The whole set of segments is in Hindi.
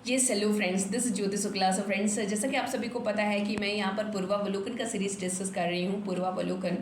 ये hello friends, this is Jyoti Shukla. So friends, जैसा कि आप सभी को पता है कि मैं यहाँ पर पूर्वावलोकन का सीरीज डिस्कस कर रही हूँ। पूर्वावलोकन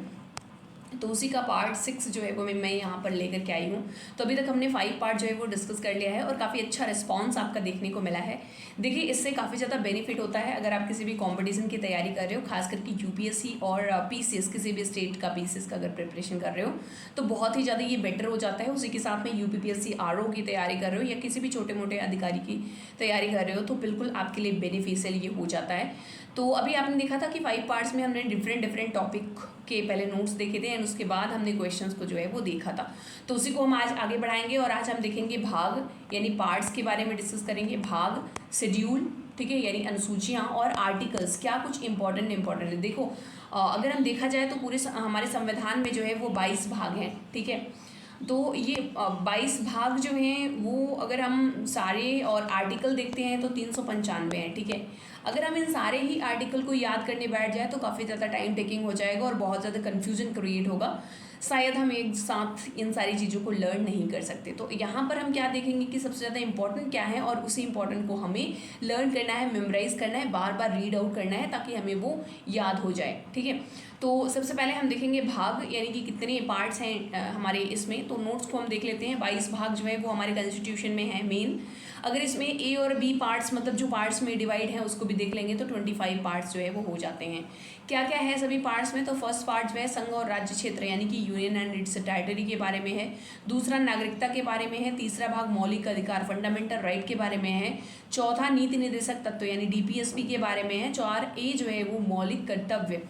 तो उसी का पार्ट 6 जो है वो मैं यहाँ पर लेकर के आई हूँ। तो अभी तक हमने 5 पार्ट जो है वो डिस्कस कर लिया है और काफ़ी अच्छा रिस्पांस आपका देखने को मिला है। देखिए, इससे काफ़ी ज़्यादा बेनिफिट होता है अगर आप किसी भी कंपटीशन की तैयारी कर रहे हो, खास करके यूपीएससी और पीसीएस, किसी भी स्टेट का पीसीएस का अगर प्रिपरेशन कर रहे हो तो बहुत ही ज़्यादा ये बेटर हो जाता है। उसी के साथ में यूपीपीएससी आरओ की तैयारी कर रहे हो या किसी भी छोटे मोटे अधिकारी की तैयारी कर रहे हो तो बिल्कुल आपके लिए बेनिफिशियल ये हो जाता है। तो अभी आपने देखा था कि 5 पार्ट्स में हमने डिफरेंट टॉपिक के पहले नोट्स देखे थे एंड उसके बाद हमने क्वेश्चंस को जो है वो देखा था। तो उसी को हम आज आगे बढ़ाएंगे और आज हम देखेंगे भाग यानी पार्ट्स के बारे में डिस्कस करेंगे। भाग, शेड्यूल, ठीक है, यानी अनुसूचियाँ और आर्टिकल्स क्या कुछ इंपॉर्टेंट है। देखो, अगर हम देखा जाए तो पूरे हमारे संविधान में जो है वो 22 भाग हैं, ठीक है। तो ये 22 भाग जो हैं वो अगर हम सारे और आर्टिकल देखते हैं तो 395 हैं, ठीक है। अगर हम इन सारे ही आर्टिकल को याद करने बैठ जाए तो काफ़ी ज़्यादा टाइम टेकिंग हो जाएगा और बहुत ज़्यादा कन्फ्यूजन क्रिएट होगा। शायद हम एक साथ इन सारी चीज़ों को लर्न नहीं कर सकते। तो यहाँ पर हम क्या देखेंगे कि सबसे ज़्यादा इंपॉर्टेंट क्या है और उसी इंपॉर्टेंट को हमें लर्न करना है, मेमोराइज करना है, बार बार रीड आउट करना है ताकि हमें वो याद हो जाए, ठीक है। तो सबसे पहले हम देखेंगे भाग यानी कि कितने पार्ट्स हैं हमारे इसमें। तो नोट्स को हम देख लेते हैं। 22 भाग जो है वो हमारे कॉन्स्टिट्यूशन में है मेन। अगर इसमें ए और बी पार्ट्स मतलब जो पार्ट्स में डिवाइड है उसको भी देख लेंगे तो 25 पार्ट्स जो है वो हो जाते हैं। क्या क्या है सभी पार्ट्स में? तो फर्स्ट पार्ट जो है संघ और राज्य क्षेत्र यानी कि यूनियन एंड इट्स टेरिटरी के बारे में है। दूसरा नागरिकता के बारे में है। तीसरा भाग मौलिक अधिकार फंडामेंटल राइट के बारे में है। चौथा नीति निर्देशक तत्व यानी डीपीएसपी के बारे में है। 4 ए जो है वो मौलिक कर्तव्य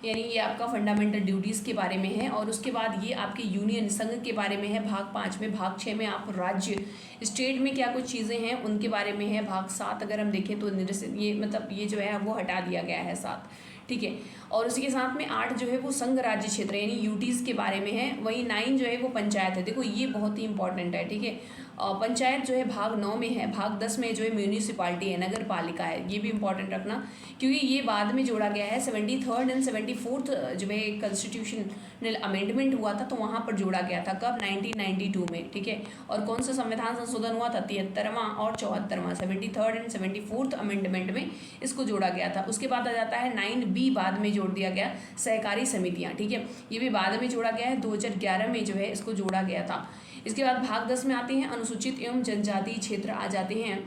यानी ये आपका फंडामेंटल ड्यूटीज़ के बारे में है। और उसके बाद ये आपके यूनियन संघ के बारे में है भाग 5 में। भाग 6 में आप राज्य स्टेट में क्या कुछ चीज़ें हैं उनके बारे में है। भाग 7 अगर हम देखें तो ये मतलब ये जो है वो हटा दिया गया है 7, ठीक है। और उसी के साथ में 8 जो है वो संघ राज्य क्षेत्र यानी यूटीज़ के बारे में है। वही 9 जो है वो पंचायत है। देखो ये बहुत ही इंपॉर्टेंट है, ठीक है। पंचायत जो है भाग 9 में है। भाग 10 में जो है म्यूनिसिपालिटी है, नगर पालिका है। ये भी इंपॉर्टेंट रखना क्योंकि ये बाद में जोड़ा गया है। 73rd एंड 74th जो है कॉन्स्टिट्यूशनल अमेंडमेंट हुआ था तो वहाँ पर जोड़ा गया था। कब? 1992 में, ठीक है। और कौन सा संविधान संशोधन हुआ था? 73वां और 74वां, 73rd एंड 74th अमेंडमेंट में इसको जोड़ा गया था। उसके बाद आ जाता है 9B, बाद में जोड़ दिया गया सहकारी समितियाँ, ठीक है। ये भी बाद में जोड़ा गया है, 2011 में जो है इसको जोड़ा गया था। इसके बाद भाग 10 में आते हैं अनुसूचित एवं जनजातीय क्षेत्र आ जाते हैं।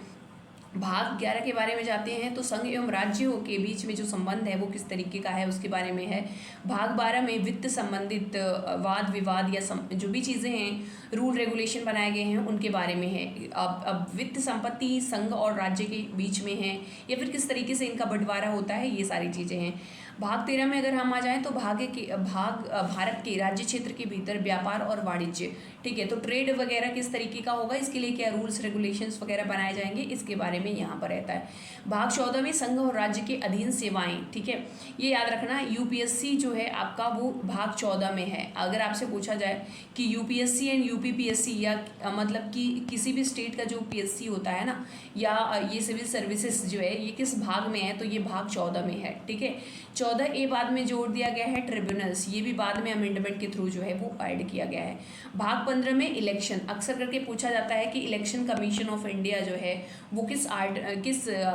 भाग 11 के बारे में जाते हैं तो संघ एवं राज्यों के बीच में जो संबंध है वो किस तरीके का है उसके बारे में है। भाग 12 में वित्त संबंधित वाद विवाद या जो भी चीज़ें हैं, रूल रेगुलेशन बनाए गए हैं उनके बारे में है। अब वित्त संपत्ति संघ और राज्य के बीच में है या फिर किस तरीके से इनका बंटवारा होता है, ये सारी चीज़ें हैं। भाग 13 में अगर हम आ जाएं तो भारत के राज्य क्षेत्र के भीतर व्यापार और वाणिज्य, ठीक है। तो ट्रेड वगैरह किस तरीके का होगा, इसके लिए क्या रूल्स रेगुलेशंस वगैरह बनाए जाएंगे, इसके बारे में यहाँ पर रहता है। भाग 14 में संघ और राज्य के अधीन सेवाएं, ठीक है। ये याद रखना, यूपीएससी जो है आपका वो भाग 14 में है। अगर आपसे पूछा जाए कि यूपीएससी एंड यूपीपीएससी या मतलब कि किसी भी स्टेट का जो पीएससी होता है ना, या ये सिविल सर्विसेज जो है ये किस भाग में है, तो ये भाग 14 में है, ठीक है। 14A बाद में जोड़ दिया गया है ट्रिब्यूनल्स, ये भी बाद में अमेंडमेंट के थ्रू जो है वो ऐड किया गया है। भाग 15 में इलेक्शन, अक्सर करके पूछा जाता है कि इलेक्शन कमीशन ऑफ इंडिया जो है वो किस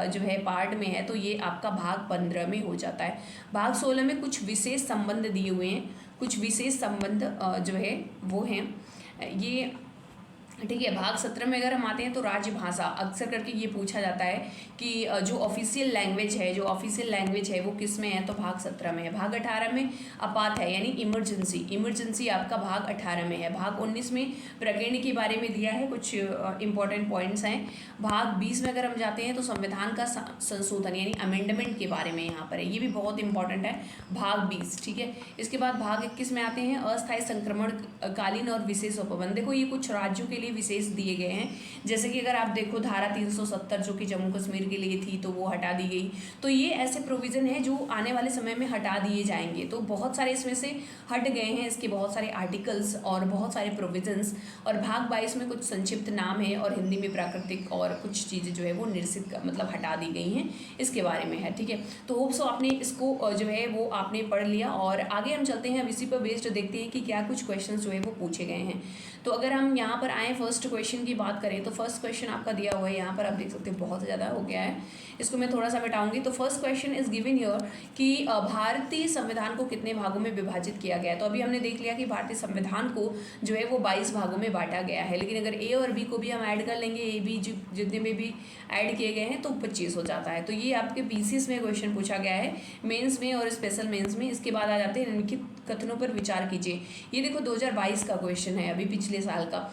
जो है पार्ट में है, तो ये आपका भाग 15 में हो जाता है। भाग 16 में कुछ विशेष संबंध दिए हुए हैं, कुछ विशेष संबंध जो है वो हैं ये, ठीक है। भाग 17 में अगर हम आते हैं तो राजभाषा, अक्सर करके ये पूछा जाता है कि जो ऑफिशियल लैंग्वेज है वो किस में है, तो भाग 17 में है। भाग 18 में आपात है यानी इमरजेंसी आपका भाग 18 में है। भाग 19 में प्रकरण के बारे में दिया है, कुछ इंपॉर्टेंट पॉइंट्स हैं। भाग 20 में अगर हम जाते हैं तो संविधान का संशोधन यानी अमेंडमेंट के बारे में यहाँ पर है, ये भी बहुत इंपॉर्टेंट है, भाग 20, ठीक है। इसके बाद भाग 21 में आते हैं अस्थायी संक्रमण कालीन और विशेष उपबंध। देखो ये कुछ राज्यों के लिए विशेष दिए गए हैं, जैसे कि अगर आप देखो धारा 370 जो कि जम्मू कश्मीर के लिए थी तो वो हटा दी गई। तो ये ऐसे प्रोविज़न है जो आने वाले समय में हटा दिए जाएंगे। तो बहुत सारे इसमें से हट गए हैं, इसके बहुत सारे आर्टिकल्स और बहुत सारे प्रोविजंस। और भाग 22 में कुछ संक्षिप्त नाम है और हिंदी में प्राकृतिक और कुछ चीज़ें जो है वो निरसित मतलब हटा दी गई हैं, इसके बारे में है, ठीक है। तो होप सो आपने इसको जो है वो आपने पढ़ लिया और आगे हम चलते हैं, अब इसी पर बेस्ड देखते हैं कि क्या कुछ क्वेश्चन जो है वो पूछे गए हैं। तो अगर हम यहाँ पर आएँ फर्स्ट क्वेश्चन की बात करें तो फर्स्ट क्वेश्चन आपका दिया हुआ है, यहाँ पर आप देख सकते हो बहुत ज़्यादा हो गया है, इसको मैं थोड़ा सा मिटाऊंगी। तो first question is given here कि भारतीय संविधान को कितने भागों में विभाजित किया गया है। तो अभी हमने देख लिया कि भारतीय संविधान को जो है वो 22 भागों में बांटा गया है, लेकिन अगर ए और बी को भी हम ऐड कर लेंगे, ए बी जितने में भी ऐड किए गए हैं तो 25 हो जाता है। तो ये आपके पीसीएस में क्वेश्चन पूछा गया है, मेंस में और स्पेशल मेंस में। इसके बाद आ जाते हैं निम्नलिखित कथनों पर विचार कीजिए। ये देखो 2022 का क्वेश्चन है, अभी पिछले साल का।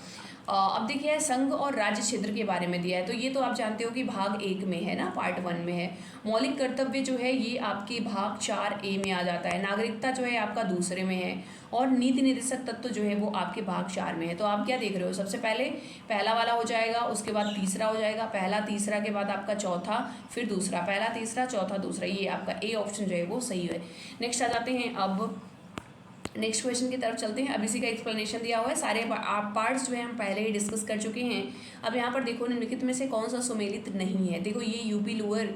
अब देखिए संघ और राज्य क्षेत्र के बारे में दिया है। तो ये तो आप जानते हो कि भाग 1 में है ना, पार्ट 1 में है। मौलिक कर्तव्य जो है ये आपके भाग 4A में आ जाता है। नागरिकता जो है आपका दूसरे में है, और नीति निर्देशक तत्व जो है वो आपके भाग 4 में है। तो आप क्या देख रहे हो, सबसे पहले पहला वाला हो जाएगा, उसके बाद तीसरा हो जाएगा, पहला तीसरा के बाद आपका चौथा, फिर दूसरा, पहला तीसरा चौथा दूसरा, ये आपका ए ऑप्शन जो है वो सही है। नेक्स्ट आ जाते हैं, अब नेक्स्ट क्वेश्चन की तरफ चलते हैं। अब इसी का एक्सप्लेनेशन दिया हुआ है, सारे पार्ट्स जो है हम पहले ही डिस्कस कर चुके हैं। अब यहाँ पर देखो निम्नलिखित में से कौन सा सुमेलित नहीं है। देखो ये यूपी लोअर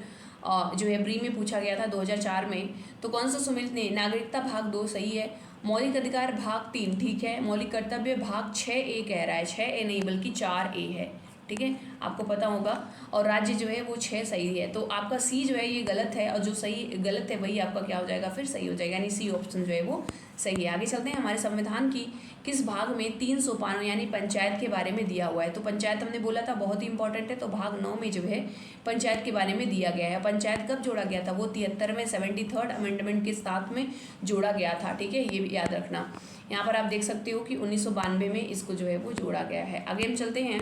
जो है प्री में पूछा गया था 2004 में, तो कौन सा सुमेलित नहीं है। नागरिकता भाग 2 सही है, मौलिक अधिकार भाग 3 ठीक है, मौलिक कर्तव्य भाग 6A कह रहा है, 6A नहीं बल्कि 4A है, ठीक है, आपको पता होगा। और राज्य जो है वो 6 सही है। तो आपका सी जो है ये गलत है, और जो सही गलत है वही आपका क्या हो जाएगा, फिर सही हो जाएगा, यानी सी ऑप्शन जो है वो सही है। आगे चलते हैं, हमारे संविधान की किस भाग में 3 सोपानों यानी पंचायत के बारे में दिया हुआ है। तो पंचायत हमने बोला था बहुत ही इंपॉर्टेंट है, तो भाग 9 में जो है पंचायत के बारे में दिया गया है। पंचायत कब जोड़ा गया था, वो 73वें 73rd अमेंडमेंट के साथ में जोड़ा गया था, ठीक है, ये भी याद रखना। यहाँ पर आप देख सकते हो कि 1992 में इसको जो है वो जोड़ा गया है। आगे हम चलते हैं,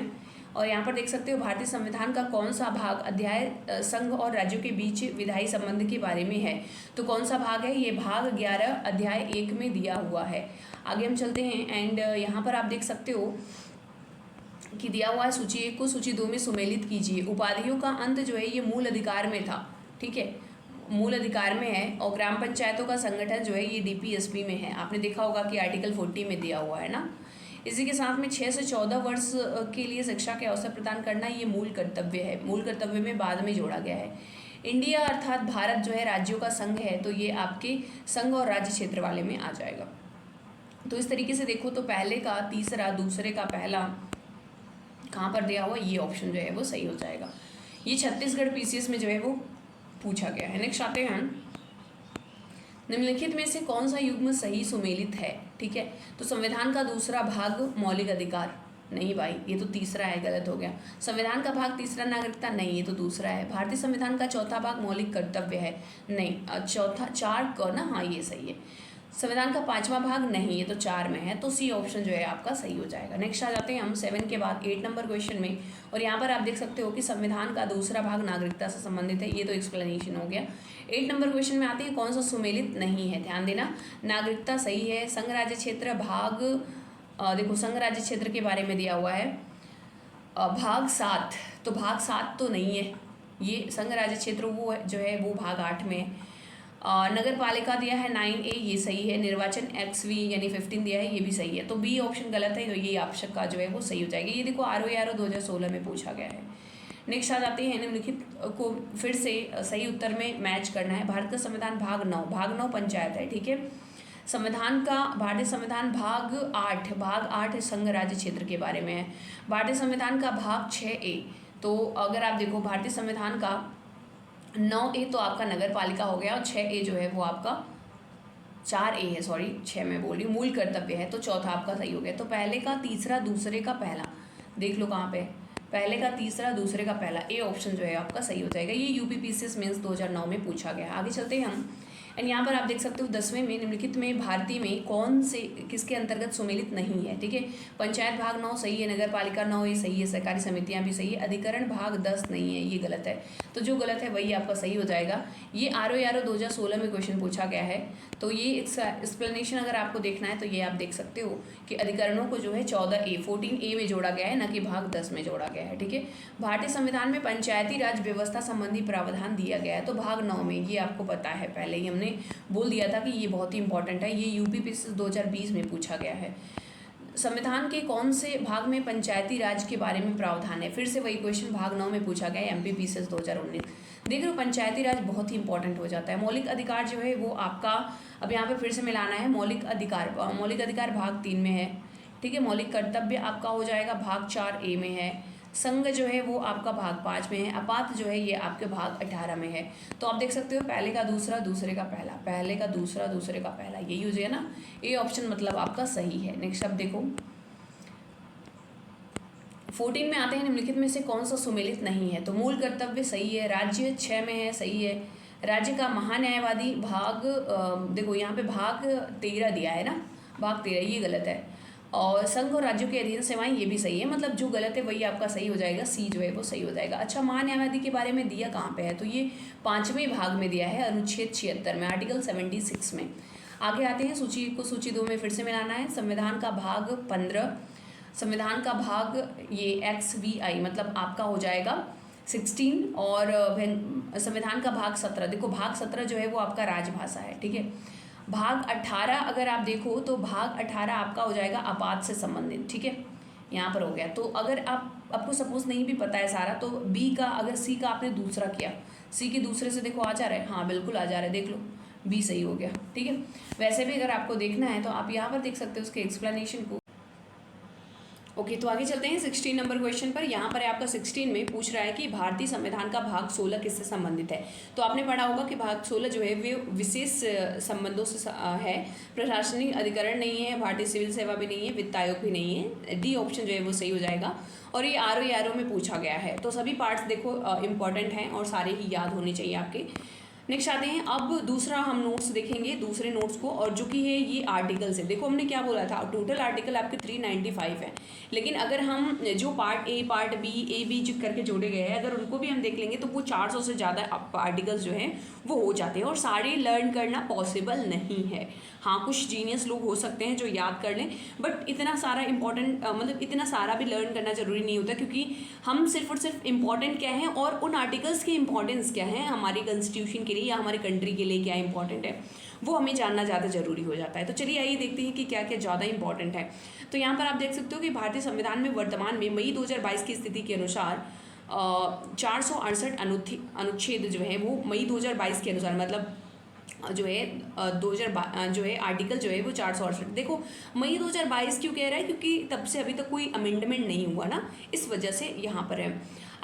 और यहाँ पर देख सकते हो भारतीय संविधान का कौन सा भाग अध्याय संघ और राज्यों के बीच विधायी संबंध के बारे में है। तो कौन सा भाग है, ये भाग 11 अध्याय 1 में दिया हुआ है। आगे हम चलते हैं, एंड यहाँ पर आप देख सकते हो कि दिया हुआ है सूची 1 को सूची 2 में सुमेलित कीजिए। उपाधियों का अंत जो है ये मूल अधिकार में था, ठीक है, मूल अधिकार में है। और ग्राम पंचायतों का संगठन जो है ये डीपीएसपी में है। आपने देखा होगा कि आर्टिकल 40 में दिया हुआ है ना। इसी के साथ में 6 से 14 वर्ष के लिए शिक्षा के अवसर प्रदान करना ये मूल कर्तव्य है। मूल कर्तव्य में बाद में जोड़ा गया है। इंडिया अर्थात भारत जो है राज्यों का संघ है, तो ये आपके संघ और राज्य क्षेत्र वाले में आ जाएगा। तो इस तरीके से देखो तो पहले का तीसरा, दूसरे का पहला कहाँ पर दिया हुआ, ये ऑप्शन जो है वो सही हो जाएगा। ये छत्तीसगढ़ पीसीएस में जो है वो पूछा गया है। नेक्स्ट आते हैं, निम्नलिखित में से कौन सा युग्म सही सुमेलित है, ठीक है। तो संविधान का दूसरा भाग मौलिक अधिकार, नहीं भाई ये तो तीसरा है, गलत हो गया। संविधान का भाग तीसरा नागरिकता, नहीं ये तो दूसरा है। भारतीय संविधान का चौथा भाग मौलिक कर्तव्य है, नहीं चौथा 4 का ना, हाँ ये सही है। संविधान का 5वां भाग, नहीं ये तो 4 में है, तो सी ऑप्शन जो है आपका सही हो जाएगा। नेक्स्ट आ जाते हैं हम 7 के बाद 8 नंबर क्वेश्चन में, और यहाँ पर आप देख सकते हो कि संविधान का दूसरा भाग नागरिकता से संबंधित है, ये तो एक्सप्लेनेशन हो गया। 8 नंबर क्वेश्चन में आते हैं कौन सा सुमेलित नहीं है, ध्यान देना, नागरिकता सही है। संघ राज्य क्षेत्र भाग देखो संघ राज्य क्षेत्र के बारे में दिया हुआ है भाग 7, तो भाग 7 तो नहीं है, ये संघ राज्य क्षेत्र वो जो है वो भाग 8 में है। नगर पालिका दिया है 9A, ये सही है। निर्वाचन XV यानी 15 दिया है, ये भी सही है। तो बी ऑप्शन गलत है, तो ये आवश्यक का जो है वो सही हो जाएगा। ये देखो RO 2016 में पूछा गया है। नेक्स्ट आ जाते हैं, निम्नलिखित को फिर से सही उत्तर में मैच करना है। भारत का संविधान भाग 9, भाग 9 पंचायत है, ठीक है। संविधान का भारतीय संविधान भाग 8 संघ राज्य क्षेत्र के बारे में है। भारतीय संविधान का भाग 6A, तो अगर आप देखो भारतीय संविधान का 9A तो आपका नगर पालिका हो गया, और 6A जो है वो आपका 4A है, सॉरी 6 मैं बोल रही हूँ, मूल कर्तव्य है, तो चौथा आपका सही हो गया। तो पहले का तीसरा, दूसरे का पहला, देख लो कहाँ पे, पहले का तीसरा, दूसरे का पहला, ए ऑप्शन जो है आपका सही हो जाएगा। ये यूपीपीसीएस मेंस 2009 में पूछा गया। आगे चलते हैं हम, एंड यहाँ पर आप देख सकते हो 10वें में निम्नलिखित में भारतीय में कौन से किसके अंतर्गत सुमेलित नहीं है, ठीक है। पंचायत भाग 9 सही है, नगर पालिका 9 ये सही है, सरकारी समितियाँ भी सही है। अधिकरण भाग 10 नहीं है, ये गलत है, तो जो गलत है वही आपका सही हो जाएगा। ये RO 2016 में क्वेश्चन पूछा गया है, तो ये एक्सप्लेनेशन अगर आपको देखना है तो ये आप देख सकते हो कि अधिकरणों को जो है 14A में जोड़ा गया है, न कि भाग 10 में जोड़ा गया है, ठीक है। भारतीय संविधान में पंचायती राज व्यवस्था संबंधी प्रावधान दिया गया है, तो भाग 9 में, ये आपको पता है, पहले ही हमने बोल दिया था कि ये बहुत ही इंपॉर्टेंट है। ये यूपीपीसीएस 2020 में पूछा गया है। संविधान के कौन से भाग में पंचायती राज के बारे में प्रावधान है, फिर से वही क्वेश्चन भाग 9 में पूछा गया है, MPPCS 2019। देख रहे हो पंचायती राज बहुत ही इंपॉर्टेंट हो जाता है। मौलिक अधिकार जो है वो आपका अब यहाँ पे फिर से मिलाना है, मौलिक अधिकार भाग 3 में है, ठीक है। मौलिक कर्तव्य आपका हो जाएगा भाग 4A में है। संघ जो है वो आपका भाग 5 में है। अपात जो है ये आपके भाग 18 में है। तो आप देख सकते हो पहले का दूसरा, दूसरे का पहला, पहले का दूसरा, दूसरे का पहला, ये यूज है ना, ये ऑप्शन मतलब आपका सही है। नेक्स्ट अब देखो 14 में आते हैं, निम्नलिखित में से कौन सा सुमेलित नहीं है। तो मूल कर्तव्य सही है, राज्य 6 में है, सही है। राज्य का महान्यायवादी भाग देखो यहाँ पे भाग 13 दिया है ना, भाग 13 ये गलत है। और संघ और राज्यों के अधीन सेवाएं ये भी सही है, मतलब जो गलत है वही आपका सही हो जाएगा, सी जो है वो सही हो जाएगा। अच्छा महान्यायवादी के बारे में दिया कहाँ पे है, तो ये 5वें भाग में दिया है, अनुच्छेद 76 में, आर्टिकल 76 में। आगे आते हैं, सूची को सूची 2 में फिर से मिलाना है। संविधान का भाग 15, संविधान का भाग ये XVI मतलब आपका हो जाएगा 16, और संविधान का भाग 17, देखो भाग 17 जो है वो आपका राजभाषा है, ठीक है। भाग 18 अगर आप देखो तो भाग 18 आपका हो जाएगा आपात से संबंधित, ठीक है, यहाँ पर हो गया। तो अगर आपको सपोज नहीं भी पता है सारा, तो बी का अगर सी का आपने दूसरा किया, सी के दूसरे से देखो आ जा रहा है, हाँ बिल्कुल आ जा रहा है, देख लो बी सही हो गया, ठीक है। वैसे भी अगर आपको देखना है तो आप यहाँ पर देख सकते हो उसके एक्सप्लेनेशन को। ओके तो आगे चलते हैं 16 नंबर क्वेश्चन पर। यहाँ पर आपका 16 में पूछ रहा है कि भारतीय संविधान का भाग 16 किससे संबंधित है। तो आपने पढ़ा होगा कि भाग 16 जो है वे विशेष संबंधों से है, प्रशासनिक अधिकरण नहीं है, भारतीय सिविल सेवा भी नहीं है, वित्त आयोग भी नहीं है, डी ऑप्शन जो है वो सही हो जाएगा। और ये आरओ में पूछा गया है, तो सभी पार्ट्स देखो इंपॉर्टेंट हैं और सारे ही याद होने चाहिए आपके। नेक्स्ट आते हैं, अब दूसरा हम नोट्स देखेंगे, दूसरे नोट्स को, और जो कि है ये आर्टिकल से। देखो हमने क्या बोला था, टोटल आर्टिकल आपके 395 है, लेकिन अगर हम जो part A part B A B जो करके जोड़े गए हैं अगर उनको भी हम देख लेंगे तो वो 400 से ज़्यादा आर्टिकल्स जो हैं वो हो जाते हैं, और सारे लर्न करना पॉसिबल नहीं है। हाँ कुछ जीनियस लोग हो सकते हैं जो याद कर लें, बट इतना सारा इंपॉर्टेंट मतलब इतना सारा भी लर्न करना जरूरी नहीं होता, क्योंकि हम सिर्फ और सिर्फ इम्पॉर्टेंट क्या है और उन आर्टिकल्स की इंपॉर्टेंस क्या है हमारी कॉन्स्टिट्यूशन के लिए या हमारी कंट्री के लिए क्या इंपॉर्टेंट है, वो हमें जानना ज़्यादा जरूरी हो जाता है। तो चलिए आइए देखते हैं कि क्या क्या ज़्यादा इंपॉर्टेंट है। तो यहाँ पर आप देख सकते हो कि भारतीय संविधान में वर्तमान में मई 2022 की स्थिति के अनुसार 468 अनुच्छेद जो है वो मई 2022 के अनुसार मतलब जो है 2000 जो है आर्टिकल जो है वो 468। देखो मई 2022 क्यों कह रहा है, क्योंकि तब से अभी तक कोई अमेंडमेंट नहीं हुआ ना, इस वजह से यहाँ पर है।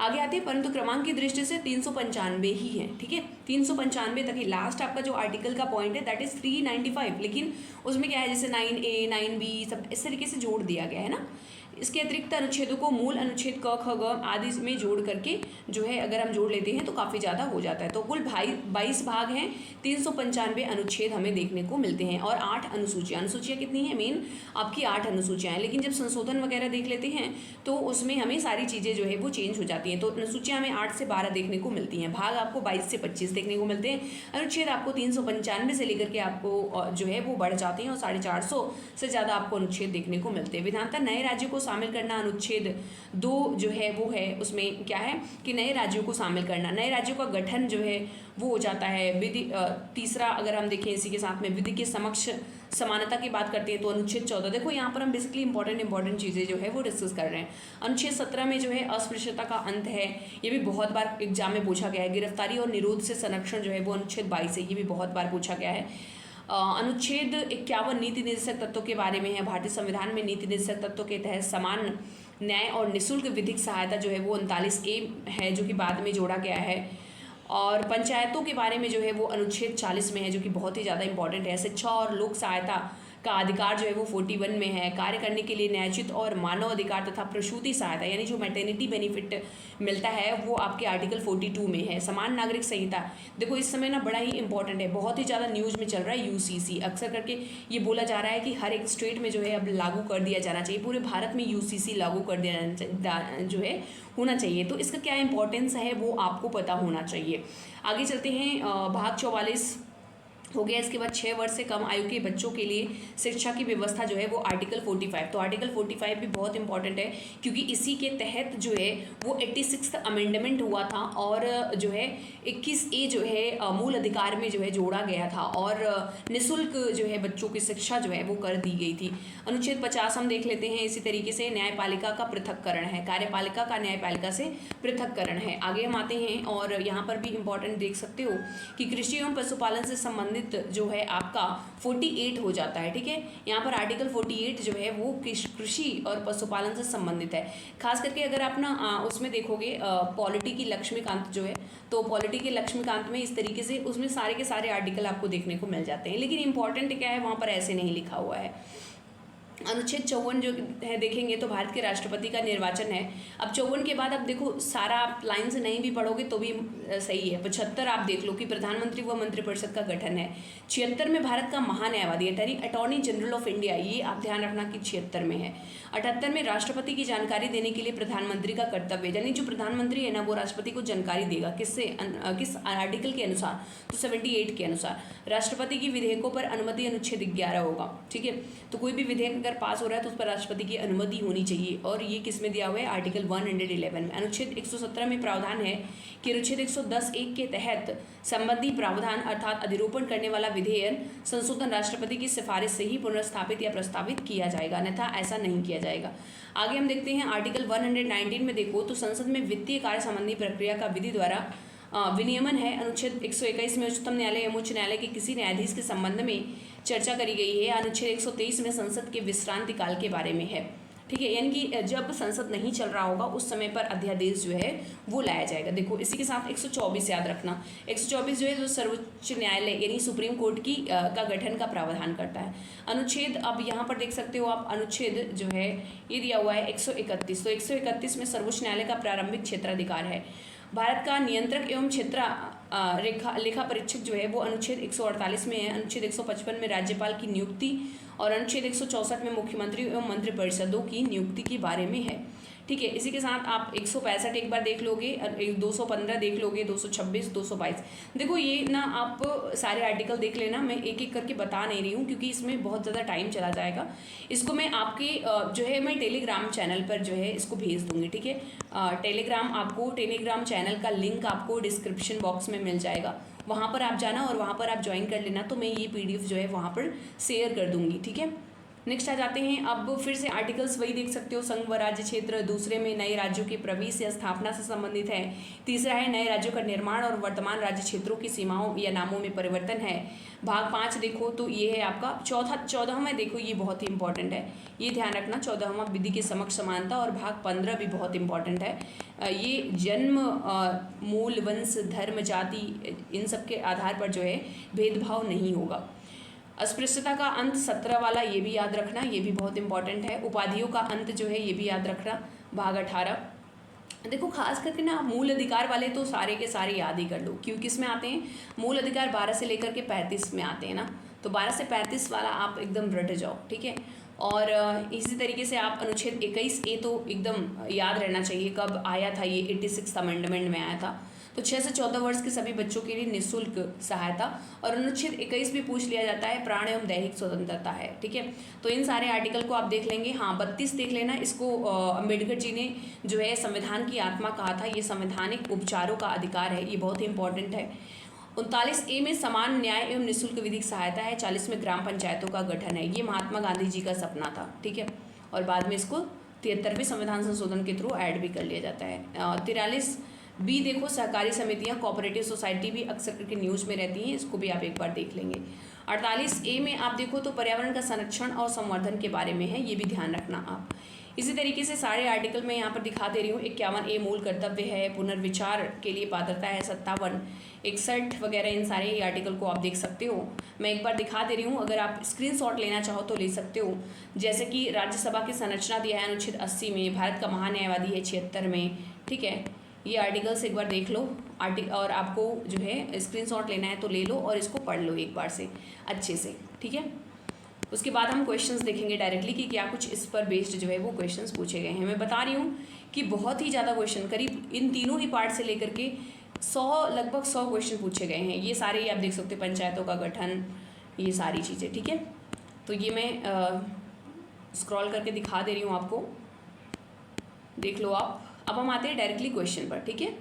आगे आते हैं, परंतु क्रमांक की दृष्टि से 395 ही है, ठीक है, 395 तक ही। लास्ट आपका जो आर्टिकल का पॉइंट है दैट इज 395, लेकिन उसमें क्या है जैसे 9A 9B सब इस तरीके से जोड़ दिया गया है ना। इसके अतिरिक्त अनुच्छेदों को मूल अनुच्छेद क ख ग आदि में जोड़ करके जो है अगर हम जोड़ लेते हैं तो काफ़ी ज़्यादा हो जाता है। तो कुल 22 भाग हैं, 395 अनुच्छेद हमें देखने को मिलते हैं और 8 अनुसूचियाँ। अनुसूचियाँ कितनी हैं, मेन आपकी 8 अनुसूचियाँ हैं, लेकिन जब संशोधन वगैरह देख लेते हैं तो उसमें हमें सारी चीज़ें जो है वो चेंज हो जाती हैं। तो अनुसूचियाँ हमें 8 से 12 देखने को मिलती हैं, भाग आपको 22 से 25 देखने को मिलते हैं, अनुच्छेद आपको 395 से लेकर के आपको जो है वो बढ़ जाते हैं और 450 से ज़्यादा आपको अनुच्छेद देखने को मिलते हैं। विधानतः नए राज्यों को शामिल करना, अनुच्छेद 2 जो है वो है, उसमें क्या है कि नए राज्यों को शामिल करना, नए राज्यों का गठन जो है वो हो जाता है। विधि तीसरा अगर हम देखें इसी के साथ में विधि के समक्ष समानता की बात करते हैं तो अनुच्छेद 14। देखो यहाँ पर हम बेसिकली इंपॉर्टेंट चीज़ें जो है वो डिस्कस कर रहे हैं। अनुच्छेद 17 में जो है अस्पृश्यता का अंत है, ये भी बहुत बार एग्जाम में पूछा गया है। गिरफ्तारी और निरोध से संरक्षण जो है वो अनुच्छेद 22 है, ये भी बहुत बार पूछा गया है। अनुच्छेद 51 नीति निर्देशक तत्वों के बारे में है। भारतीय संविधान में नीति निर्देशक तत्वों के तहत समान न्याय और निःशुल्क विधिक सहायता जो है वो 39A है, जो कि बाद में जोड़ा गया है। और पंचायतों के बारे में जो है वो अनुच्छेद 40 में है, जो कि बहुत ही ज़्यादा इंपॉर्टेंट है। शिक्षा और लोक सहायता का अधिकार जो है वो 41 में है। कार्य करने के लिए न्यायोचित और मानव अधिकार तथा प्रसूति सहायता यानी जो मैटरनिटी बेनिफिट मिलता है वो आपके आर्टिकल 42 में है। समान नागरिक संहिता, देखो इस समय ना बड़ा ही इंपॉर्टेंट है, बहुत ही ज़्यादा न्यूज़ में चल रहा है। UCC अक्सर करके ये बोला जा रहा है कि हर एक स्टेट में जो है अब लागू कर दिया जाना चाहिए, पूरे भारत में UCC लागू कर दिया जो है होना चाहिए। तो इसका क्या इंपॉर्टेंस है वो आपको पता होना चाहिए। आगे चलते हैं, भाग 44 हो गया। इसके बाद 6 वर्ष से कम आयु के बच्चों के लिए शिक्षा की व्यवस्था जो है वो आर्टिकल 45। तो आर्टिकल 45 भी बहुत इंपॉर्टेंट है, क्योंकि इसी के तहत जो है वो 86वां अमेंडमेंट हुआ था और जो है 21A जो है मूल अधिकार में जो है जोड़ा गया था और निःशुल्क जो है बच्चों की शिक्षा जो है वो कर दी गई थी। अनुच्छेद 50 हम देख लेते हैं। इसी तरीके से न्यायपालिका का पृथक्करण है, कार्यपालिका का न्यायपालिका से पृथक्करण है। आगे हम आते हैं और यहाँ पर भी इंपॉर्टेंट देख सकते हो कि कृषि एवं पशुपालन से संबंधित संबंधित जो है आपका 48 हो जाता है। ठीक है, यहाँ पर आर्टिकल 48 जो है वो कृषि और पशुपालन से संबंधित है। खास करके अगर आप ना उसमें देखोगे पॉलिटी की लक्ष्मीकांत जो है, तो पॉलिटी के लक्ष्मीकांत में इस तरीके से उसमें सारे के सारे आर्टिकल आपको देखने को मिल जाते हैं, लेकिन इंपॉर्टेंट क्या है वहाँ पर ऐसे नहीं लिखा हुआ है। अनुच्छेद 54 जो है देखेंगे तो भारत के राष्ट्रपति का निर्वाचन है। अब 54 के बाद अब देखो सारा आप लाइन से नहीं भी पढ़ोगे तो भी सही है। 75 आप देख लो कि प्रधानमंत्री व मंत्रिपरिषद का गठन है। 76 में भारत का महान्यायवादी यानी अटॉर्नी जनरल ऑफ इंडिया, ये आप ध्यान रखना कि 76 में है। 78 में राष्ट्रपति की जानकारी देने के लिए प्रधानमंत्री का कर्तव्य, यानी जो प्रधानमंत्री है ना वो राष्ट्रपति को जानकारी देगा, किससे, किस आर्टिकल के अनुसार, तो 78 के अनुसार। राष्ट्रपति की विधेयकों पर अनुमति अनुच्छेद 11 होगा। ठीक है, तो कोई भी विधेयक अगर पास हो रहा है तो उस पर राष्ट्रपति की अनुमति होनी चाहिए, और ये किस में दिया हुआ है, आर्टिकल 111 में। अनुच्छेद 117 में प्रावधान है कि अनुच्छेद 110(1) के तहत संबंधी प्रावधान अर्थात अधिरोपण करने वाला विधेयक संशोधन राष्ट्रपति की सिफारिश से ही पुनर्स्थापित या प्रस्तावित किया जाएगा, अन्यथा ऐसा नहीं किया जाएगा। आगे हम देखते हैं आर्टिकल 119 में देखो तो संसद में वित्तीय कार्य संबंधी प्रक्रिया का विधि द्वारा विनियमन है। अनुच्छेद 121 में उच्चतम न्यायालय एवं उच्च न्यायालय के किसी न्यायाधीश के संबंध में चर्चा करी गई है। अनुच्छेद 123 में संसद के विश्रांति काल के बारे में है। ठीक है, यानी कि जब संसद नहीं चल रहा होगा उस समय पर अध्यादेश जो है वो लाया जाएगा। देखो इसी के साथ 124 याद रखना, 124 जो है जो सर्वोच्च न्यायालय यानी सुप्रीम कोर्ट की का गठन का प्रावधान करता है। अनुच्छेद, अब यहाँ पर देख सकते हो आप, अनुच्छेद जो है ये दिया हुआ है 131, तो 131 में सर्वोच्च न्यायालय का प्रारंभिक क्षेत्राधिकार है। भारत का नियंत्रक एवं क्षेत्र लेखा परीक्षक जो है वो अनुच्छेद 148 में है। अनुच्छेद 155 में राज्यपाल की नियुक्ति और अनुच्छेद 164 में मुख्यमंत्री एवं मंत्रिपरिषदों की नियुक्ति के बारे में है। ठीक है, इसी के साथ आप 165 एक बार देख लोगे, 215 देख लोगे, 226, 222। देखो ये ना आप सारे आर्टिकल देख लेना, मैं एक एक करके बता नहीं रही हूँ क्योंकि इसमें बहुत ज़्यादा टाइम चला जाएगा। इसको मैं आपके जो है मैं टेलीग्राम चैनल पर जो है इसको भेज दूँगी। ठीक है, टेलीग्राम चैनल का लिंक आपको डिस्क्रिप्शन बॉक्स में मिल जाएगा, वहाँ पर आप जाना और वहाँ पर आप ज्वाइन कर लेना, तो मैं ये PDF जो है वहाँ पर शेयर कर दूँगी। ठीक है, नेक्स्ट आ जाते हैं। अब फिर से आर्टिकल्स वही देख सकते हो, संघ व राज्य क्षेत्र। दूसरे में नए राज्यों के प्रवेश या स्थापना से संबंधित है। तीसरा है नए राज्यों का निर्माण और वर्तमान राज्य क्षेत्रों की सीमाओं या नामों में परिवर्तन है। भाग 5 देखो तो ये है आपका 14वां देखो, ये बहुत ही इंपॉर्टेंट है, ये ध्यान रखना। 14वां विधि के समक्ष समानता, और भाग 15 भी बहुत इंपॉर्टेंट है। ये जन्म, मूल, वंश, धर्म, जाति, इन सब के आधार पर जो है भेदभाव नहीं होगा। अस्पृश्यता का अंत 17 वाला, ये भी याद रखना, ये भी बहुत इंपॉर्टेंट है। उपाधियों का अंत जो है ये भी याद रखना, भाग 18। देखो खास करके ना मूल अधिकार वाले तो सारे के सारे याद ही कर लो, क्योंकि इसमें आते हैं मूल अधिकार 12 से लेकर के 35 में आते हैं ना, तो 12 से 35 वाला आप एकदम रट जाओ। ठीक है, और इसी तरीके से आप अनुच्छेद 21A तो एकदम याद रहना चाहिए, कब आया था ये, 86 अमेंडमेंट में आया था। तो 6 से 14 वर्ष के सभी बच्चों के लिए निःशुल्क सहायता, और अनुच्छेद 21 भी पूछ लिया जाता है, प्राण एवं दैहिक स्वतंत्रता है। ठीक है, तो इन सारे आर्टिकल को आप देख लेंगे। हाँ 32 देख लेना, इसको अम्बेडकर जी ने जो है संविधान की आत्मा कहा था, ये संवैधानिक उपचारों का अधिकार है, ये बहुत ही इंपॉर्टेंट है। 39A में समान न्याय एवं निःशुल्क विधिक सहायता है। 40 में ग्राम पंचायतों का गठन है, ये महात्मा गांधी जी का सपना था। ठीक है, और बाद में इसको 73वें संविधान संशोधन के थ्रू ऐड भी कर लिया जाता है। 43B देखो, सहकारी समितियां, कोऑपरेटिव सोसाइटी भी अक्सर करके न्यूज़ में रहती हैं, इसको भी आप एक बार देख लेंगे। 48A में आप देखो तो पर्यावरण का संरक्षण और संवर्धन के बारे में है, ये भी ध्यान रखना आप। इसी तरीके से सारे आर्टिकल मैं यहाँ पर दिखा दे रही हूँ। 51A मूल कर्तव्य है, पुनर्विचार के लिए पात्रता है 57, 61 वगैरह, इन सारे आर्टिकल को आप देख सकते हो। मैं एक बार दिखा दे रही हूँ, अगर आप स्क्रीनशॉट लेना चाहो तो ले सकते हो। जैसे कि राज्यसभा की संरचना दिया है अनुच्छेद 80 में, भारत का महान्यायवादी है 76 में। ठीक है, ये आर्टिकल्स एक बार देख लो और आपको जो है स्क्रीनशॉट लेना है तो ले लो और इसको पढ़ लो एक बार से अच्छे से। ठीक है, उसके बाद हम क्वेश्चंस देखेंगे डायरेक्टली कि क्या कुछ इस पर बेस्ड जो है वो क्वेश्चंस पूछे गए हैं। मैं बता रही हूँ कि बहुत ही ज़्यादा क्वेश्चन, करीब इन तीनों ही पार्ट से लेकर के लगभग 100 क्वेश्चन पूछे गए हैं। ये सारे ही आप देख सकते हो, पंचायतों का गठन, ये सारी चीज़ें। ठीक है, तो ये मैं स्क्रॉल करके दिखा दे रही हूँ आपको, देख लो आप। अब हम आते हैं डायरेक्टली क्वेश्चन पर। ठीक है,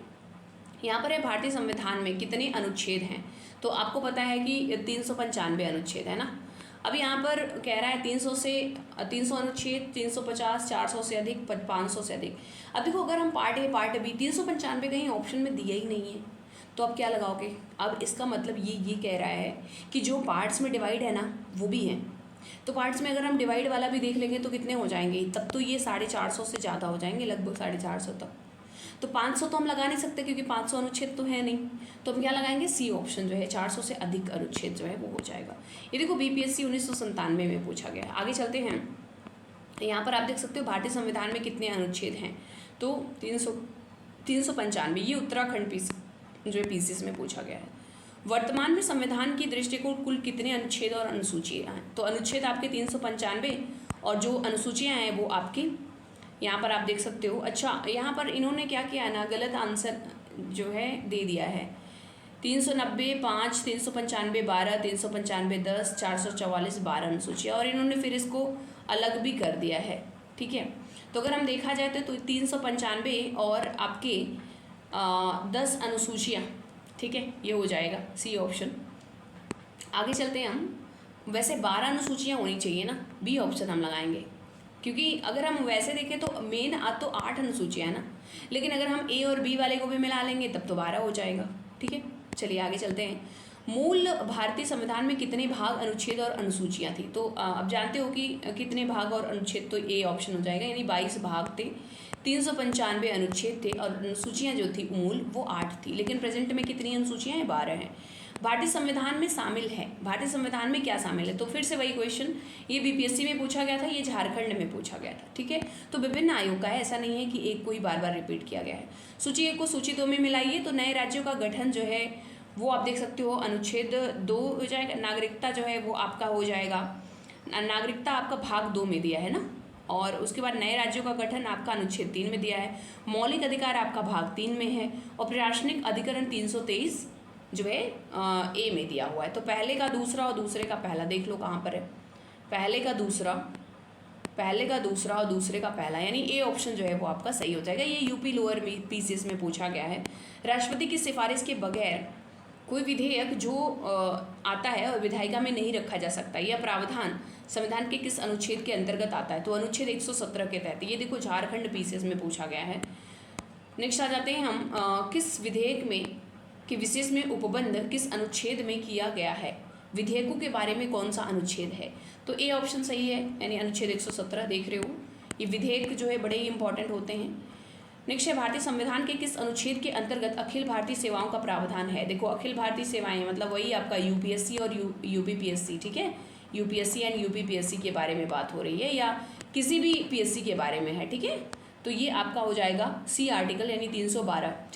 यहाँ पर है भारतीय संविधान में कितने अनुच्छेद हैं, तो आपको पता है कि 395 अनुच्छेद है ना। अब यहाँ पर कह रहा है 300 अनुच्छेद, 350, 400 से अधिक, 500 से अधिक। अब देखो अगर हम पार्ट A पार्ट B, 395 कहीं ऑप्शन में दिया ही नहीं है, तो अब क्या लगाओगे? अब इसका मतलब ये कह रहा है कि जो पार्ट्स में डिवाइड है ना वो भी हैं। तो पार्ट्स में अगर हम डिवाइड वाला भी देख लेंगे तो कितने हो जाएंगे? तब तो ये 450 से ज़्यादा हो जाएंगे, लगभग 450 तक। तो 500 तो हम लगा नहीं सकते क्योंकि 500 अनुच्छेद तो है नहीं। तो हम क्या लगाएंगे? सी ऑप्शन जो है, 400 से अधिक अनुच्छेद जो है वो हो जाएगा। ये देखो बीपीएससी 1997 में पूछा गया है। आगे चलते हैं। यहाँ पर आप देख सकते हो भारतीय संविधान में कितने अनुच्छेद हैं? तो 395। ये उत्तराखंड पीसी जो है पीसीएस में पूछा गया है। वर्तमान में संविधान की दृष्टिकोण कुल कितने अनुच्छेद और अनुसूचियाँ हैं? तो अनुच्छेद आपके 395 और जो अनुसूचियाँ हैं वो आपकी यहाँ पर आप देख सकते हो। अच्छा, यहाँ पर इन्होंने क्या किया है ना, गलत आंसर जो है दे दिया है। 390 5, 395 12, 395 10, 444 12 अनुसूचियाँ, और इन्होंने फिर इसको अलग भी कर दिया है। ठीक है, तो अगर हम देखा जाए तो 395 और आपके 10 अनुसूचियाँ, ठीक है, ये हो जाएगा सी ऑप्शन। आगे चलते हैं हम। वैसे 12 अनुसूचियाँ होनी चाहिए ना, बी ऑप्शन हम लगाएंगे, क्योंकि अगर हम वैसे देखें तो मेन तो 8 अनुसूचियाँ है ना, लेकिन अगर हम ए और बी वाले को भी मिला लेंगे तब तो 12 हो जाएगा। ठीक है, चलिए आगे चलते हैं। मूल भारतीय संविधान में कितने भाग, अनुच्छेद और अनुसूचियाँ थी? तो अब जानते हो कि कितने भाग और अनुच्छेद, तो ए ऑप्शन हो जाएगा, यानी 22 भाग थे, 395 अनुच्छेद थे, और अनुसूचियाँ जो थी मूल वो 8 थी। लेकिन प्रेजेंट में कितनी अनुसूचियाँ हैं? 12 हैं। भारतीय संविधान में शामिल है, भारतीय संविधान में क्या शामिल है? तो फिर से वही क्वेश्चन, ये बीपीएससी में पूछा गया था, ये झारखंड में पूछा गया था। ठीक है, तो विभिन्न आयोग का है, ऐसा नहीं है कि एक को ही बार बार रिपीट किया गया है। सूची 1 को सूची 2 में मिलाइए तो नए राज्यों का गठन जो है वो आप देख सकते हो, अनुच्छेद 2 हो जाएगा। नागरिकता जो है वो आपका हो जाएगा, नागरिकता आपका भाग 2 में दिया है ना, और उसके बाद नए राज्यों का गठन आपका अनुच्छेद 3 में दिया है। मौलिक अधिकार आपका भाग 3 में है, और प्रशासनिक अधिकरण 323 जो है ए में दिया हुआ है। तो पहले का दूसरा और दूसरे का पहला देख लो कहाँ पर है, पहले का दूसरा और दूसरे का पहला, यानी ए ऑप्शन जो है वो आपका सही हो जाएगा। ये यूपी लोअर पीसीएस में पूछा गया है। राष्ट्रपति की सिफारिश के बगैर कोई विधेयक जो आता है और विधायिका में नहीं रखा जा सकता, यह प्रावधान संविधान के किस अनुच्छेद के अंतर्गत आता है? तो अनुच्छेद 117 के तहत। ये देखो झारखंड पीसीएस में पूछा गया है। नेक्स्ट आ जाते हैं हम, किस विधेयक में कि विशेष में उपबंध किस अनुच्छेद में किया गया है? विधेयकों के बारे में कौन सा अनुच्छेद है? तो ए ऑप्शन सही है, यानी अनुच्छेद 117 देख रहे हो। ये विधेयक जो है बड़े ही इंपॉर्टेंट होते हैं। नेक्स्ट है, भारतीय संविधान के किस अनुच्छेद के अंतर्गत अखिल भारतीय सेवाओं का प्रावधान है? देखो अखिल भारतीय सेवाएं मतलब वही आपका यूपीएससी और यूपीपीएससी। ठीक है, यूपीएससी एंड यूपीपीएससी के बारे में बात हो रही है, या किसी भी पीएससी के बारे में है। ठीक है, तो ये आपका हो जाएगा सी आर्टिकल, यानी 312।